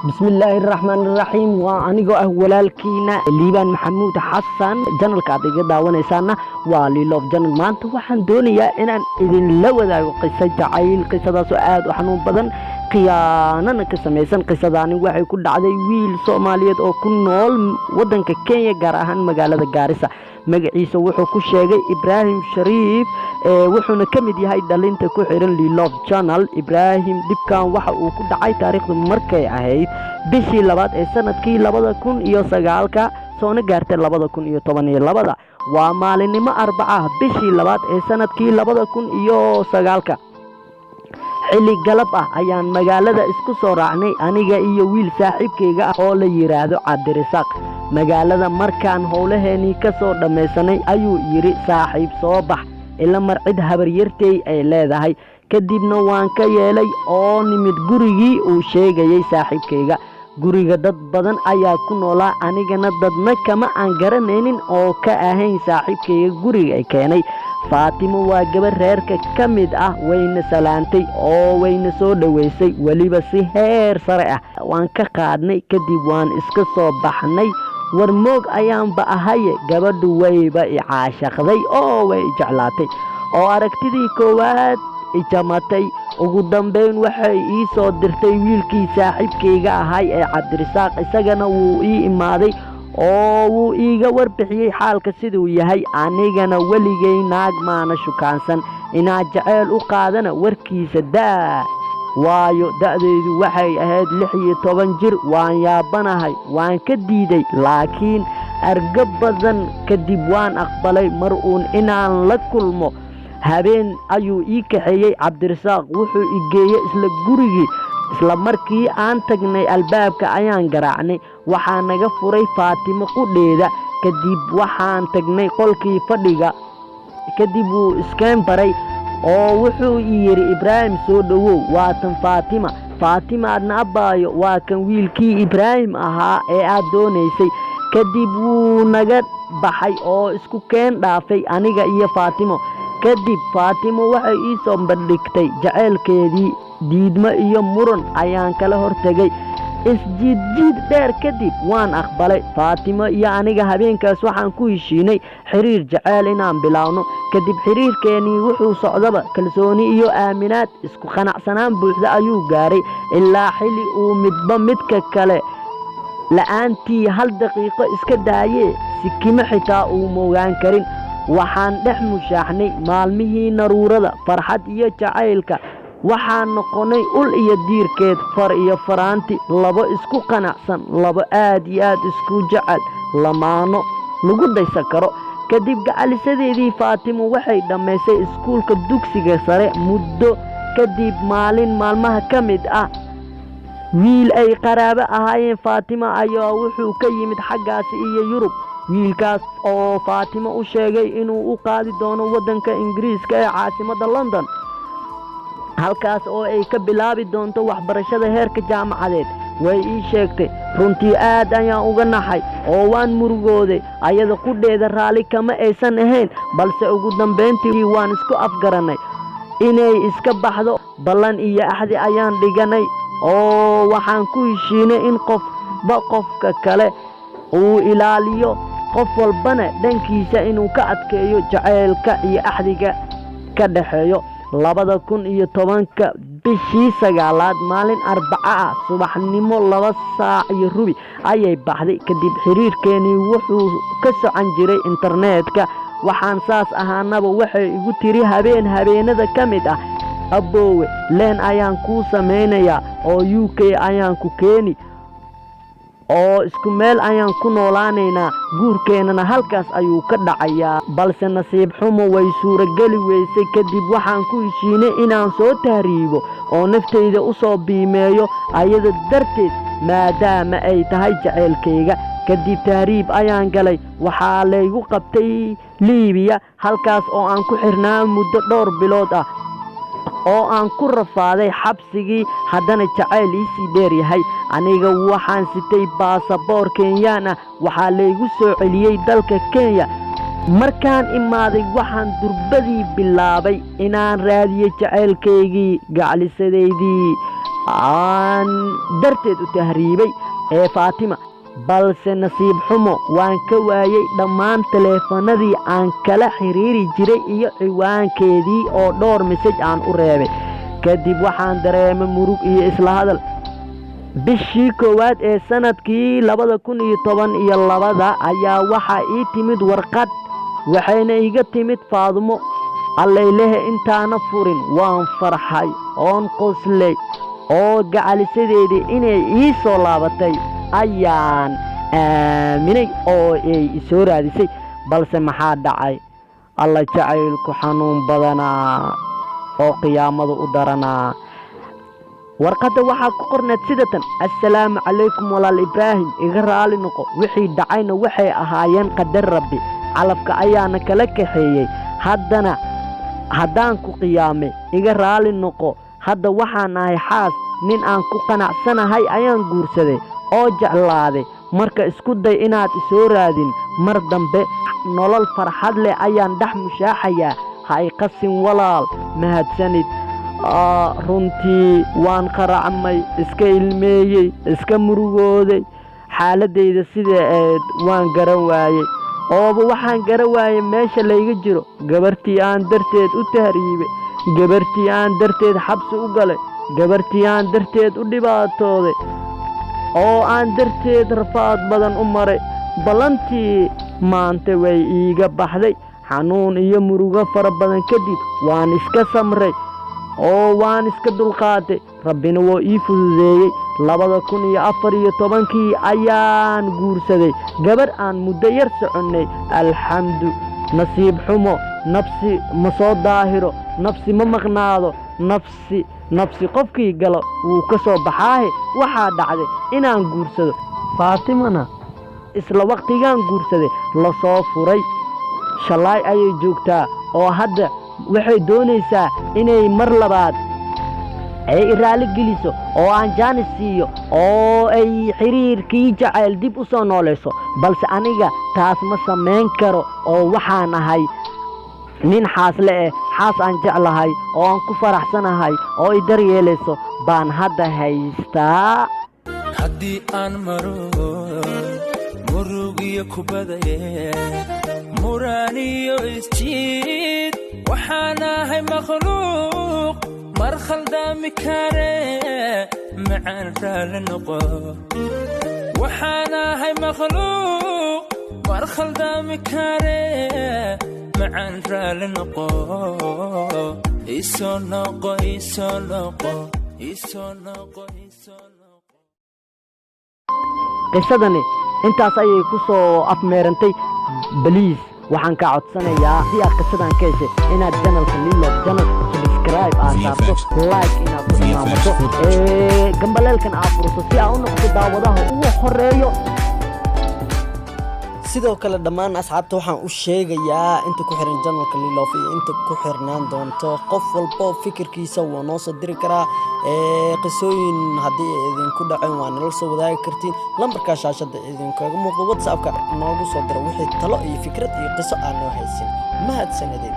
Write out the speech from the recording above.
بسم الله الرحمن الرحيم وأنيقو ولالكينا ليبان محمود حسن جنرال كاديجا داوانيسانا والي لوف جنرال مانتا waxaan doonayaa inaan idin la wadaago qiso jacayl qisadaas oo aad u xanuun badan qiyaanana ka samaysan qisadani waxay ku dhacday wiil Soomaaliyeed oo ku nool wadanka Kenya gaar ahaan magaalada Gaarisa magaciisa wuxuu ku sheegay Ibrahim Sharif wuxuuna kamid yahay dhalinta ku xiran Love Channel Ibrahim dibkan waxa uu ku dhacay taariikhdu markay ahayd bishii labaad ee sanadkii 2009 soona gaartay 2012 waa maalinimo Arbaca bishii labaad ee sanadkii 2009 xilli galab ah ayaan magaalada isku soo raacnay aniga iyo wiil saaxiibkayga ah oo la yiraahdo Cabdirasaaq magaalada markaan howlaheeni ka soo dhameysanay ayuu yiri saaxiib soo bax ila mar cid habar yartay ay leedahay kadibna waan ka yeelay oo nimid gurigii uu sheegayay saaxiibkayga guriga dad badan ayaa ku noolaa anigana dadna kama aan garanaynin oo ka ahayn saaxiibkayga guriga ay keenay Faatimo waa gabar reerka kamid ah wayna salaantay oo wayna soo dhaweysay waliba si heer sare ah waan ka qaadnay kadib waan iska soo baxnay warmoog ayaan ba ahay gabadhu wayba i caashaqday oo way jeclaatay oo aragtidii koowaad ijamatay ugu dambeyn waxay ii soo dirtay wiilkii saaxiibkayga ahay ee Cabdirasaaq isagana wuu ii imaaday oo wuu iiga warbixiyay xaalka siduu yahay anigana waligay naag maana shukaansan inaa jacayl u qaadana warkiisa daa waayo da'deedu waxay ahayd 16 jir waan yaabanahay waan ka diiday laakiin argab badan kadib waan aqbalay mar uun inaan la kulmo habeen ayuu ii kaxeeyay Cabdirasaaq wuxuu igeeyay isla gurigii isla markii aan tagnay albaabka ayaan garaacnay waxaa naga furay Faatimo qudheeda kadib waxaan tagnay qolkii fadhiga kadib uu iskeen baray oo wuxuu yiri Ibrahim soo dhawow waa tan Faatimo adna abaayo waa kan wiilkii Ibrahim ahaa ee aad doonaysay kadib wuu naga baxay oo isku keen dhaafay aniga iyo Faatimo kadib Faatimo waxay ii soo bandhigtay jaceelkeedii diidma iyo muran ayaan kala hortagay isjiid dheer kadib waan aqbalay Faatimo iyo aniga habeenkaas waxaan ku heshiinay xiriir jacayl inaan bilaawno kadib xiriirkeeni wuxuu socdaba kalsooni iyo aaminaad isku qanacsanaan buuxda ayuu gaaray ilaa xilli uu midba midka kale la'aantii hal daqiiqo iska daayay si kima xitaa uu moogaan karin waxaan dhex mushaaxnay maalmihii naruurada farxad iyo jacaylka waxaan noqonay ul iyo diirkeed far iyo faraanti laba isku qanacsan laba aad iyo aad isku jecel lamaano lagu daysan karo kadib gacalisadeedii Faatimo waxay dhameysay iskuulka dugsiga sare muddo kadib maalin maalmaha kamid ah wiil ay qaraabo ahaayeen Faatimo ayaa wuxuu ka yimid xaggaas iyo Yurub wiilkaas oo Faatimo u sheegay inuu u qaadi doono wadanka Ingiriiska ee caasimadda London halkaas oo ay ka bilaabi doonto waxbarashada heerka jaamacadeed way ii sheegtay runtii aad ayaan uga naxay oo waan murugooday ayada qudheeda raali kama aysan ahayn balse ugu dambeyntii waan isku afgaranay inay iska baxdo ballan iyo axdi ayaan dhiganay oo waxaan ku heshiinay in qofka kale uu ilaaliyo qof walbana dhankiisa inuu ka adkeeyo jaceylka iyo axdiga ka dhaxeeyo 2010 bishii 9 maalin Arbaca ah subaxnimo 2 saac iyo rubi ayay baxday kadib xiriirkeeni wuxuu ka socon jiray internetka waxaan saas ahaanaba waxay igu tiri habeenada kamid ah aboowe leen ayaan ku sameeynaya oo UK ayaan ku keeni oo isku meel ayaan ku noolaanaynaa guurkeenana halkaas ayuu ka dhacayaa balse nasiib xumo way suuragali weysay kadib waxaan ku heshiinay inaan soo tahriibo oo naftayda u soo biimeeyo ayada darteed maadaama ay tahay jaceelkayga kadib tahriib ayaan galay waxaa laygu qabtay Liibiya halkaas oo aan ku xirnaa muddo dhowr bilood ah oo aan ku rafaaday xabsigii haddana jacayl ii dheer yahay aniga waxaan sitay baasaboor Kenyaan ah waxaa laygu soo celiyay dalka Kenya markaan imaaday waxaan durbadii bilaabay inaan raadiyo jaceelkaygii gacalisadeedii aan darteed u tahriibay ee Faatima balse nasiib xumo waan ka waayay dhammaan taleefanadii aan kala xiriiri jiray iyo ciwaankeedii oo dhowr message aan u reebay kadib waxaan dareemay murug iyo isla hadal bishii koowaad ee sanadkii 2012 ayaa waxa ii timid warqad waxayna iga timid Faadumo Alleylehe intaana furin waan farxay oon qoslay oo gacalisadeedii inay ii soo laabatay ayaan aaminay oo ay soo raadisay balse maxaa dhacay alla jacaylku xanuun badanaa oo qiyaamada u daranaa warqadda waxaa ku qorneed sidatan assalaamu calaykum walaal Ibraahim iga raali noqo wixii dhacayna waxay ahaayeen qadar rabbi calafka ayaana kala kaxeeyay haddaan ku qiyaamay iga raali noqo hadda waxaan ahay xaas nin aan ku qanacsanahay ayaan guursaday oo jeclaaday marka isku day inaad isoo raadin mar dambe nolol farxad leh ayaan dhex mushaaxayaa ha i qasin walaal mahadsanid runtii waan qaracmay iska ilmeeyey iska murugooday xaaladayda sidee ahayd waan garan waayey ooba waxaan garan waayey meesha layga jiro gabartii aan darteed u tahriibay gabartii aan darteed xabsi u galay gabartii aan darteed u dhibaatooday oo aan darteed rafaad badan u maray balantii maanta way iiga baxday xanuun iyo murugo fara badan kadib waan iska samray oo waan iska dulqaatay rabbina wuu ii fududeeyey 2014 ayaan guursaday gabar aan muddo yar soconnay alxamdu nasiib xumo nafsi ma soo daahiro nafsi ma maqnaado nafsi qofkii galo wuu ka soo baxaahe waxaa dhacday inaan guursado Faatimana isla waqtigaan guursaday la soo furay shalay ayay joogtaa oo hadda waxay doonaysaa inay mar labaad ay raali geliso oo aan jaanis siiyo oo ay xiriirkii jacayl dib u soo nooleyso balse aniga taas ma samayn karo oo waxaan ahay nin xaasle xaas aan jeclahay oo aan ku faraxsanahay oo i daryeelayso baan hadda haystaa haddii aan maro murugiyo kubadaye muraaniyo isjiid waxaan ahay makhluuq mar khaldami kare macaan raali noqo waxaan ahay makhluuq mar khaldami kare macaan raali noqo isoo noqo qisadani intaas ayay ku soo afmeerantay baliis waxaan ka codsanayaa si aad qisadan ka heshay inaad channelka Lilove Channel subscribe aad saarto like inaad ku dhamaamato gambaleelkan aad furto si aad u noqoto daawadaha ugu horeeyo sidoo kale dhammaan asxaabta waxaan u sheegayaa inta ku xiran channelka Lilove iyo inta ku xirnaan doonto qof walba fikirkiisa wuu noo soo diri karaa qisooyin haddii idinku dhaceen waa nala soo wadaagi kartiin lambarka shaashada idinkaga muuqdo WhatsApp-ka noogu soo dira wixii talo iyo fikrad iyo qiso aan noo haysin mahadsanidin